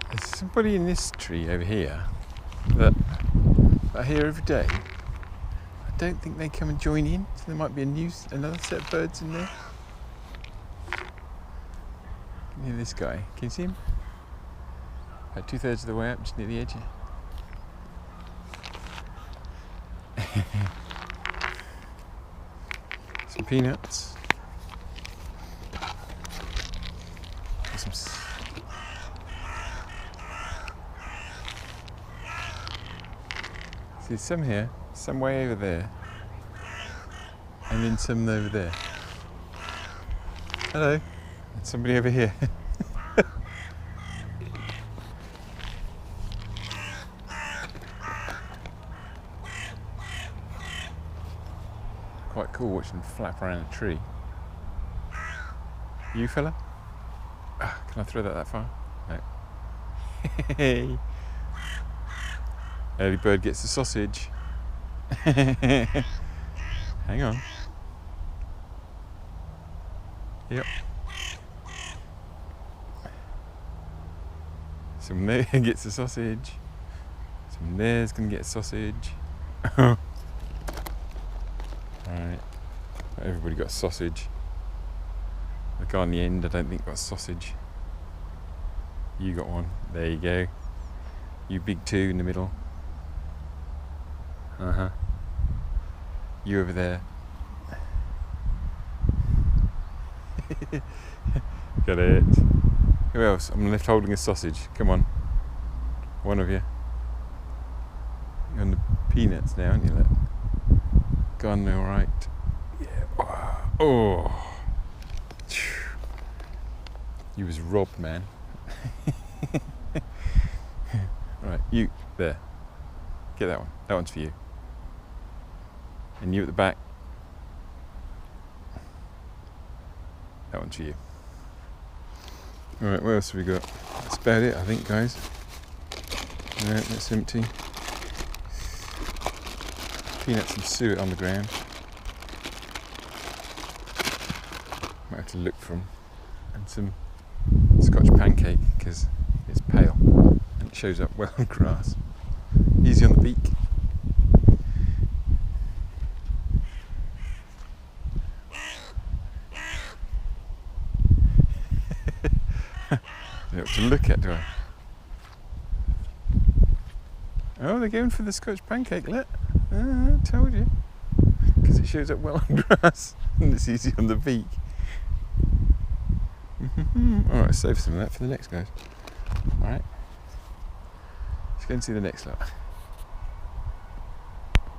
There's somebody in this tree over here that I hear every day. I don't think they come and join in, so there might be another set of birds in there. Can you hear this guy? Can you see him? About 2/3 of the way up, just near the edge here. Some peanuts. See some here, some way over there, and then some over there. Hello, there's somebody over here. Quite cool watching them flap around a tree. You fella? Can I throw that far? No. Hey. Early bird gets the sausage. Hang on. Yep. Someone there gets the sausage. Someone there's gonna get a sausage. Alright. Everybody got a sausage. The guy on the end I don't think got a sausage. You got one. There you go. You big two in the middle. You over there. Got it. Who else? I'm left holding a sausage. Come on. One of you. You're on the peanuts now, aren't you? Look. Gone all right. Yeah. Oh. You was robbed, man. Right, you there. Get that one. That one's for you. And you at the back. That one's for you. Alright, what else have we got? That's about it, I think, guys. Alright, that's empty. Peanuts and suet on the ground. Might have to look for them. And some Scotch pancake, because it's pale and it shows up well on grass. Easy on the beak. You have to look at, do I? Oh, they're going for the Scotch pancake, look. I told you. Because it shows up well on grass and it's easy on the beak. Alright, save some of that for the next guys. Alright. Let's go and see the next lot.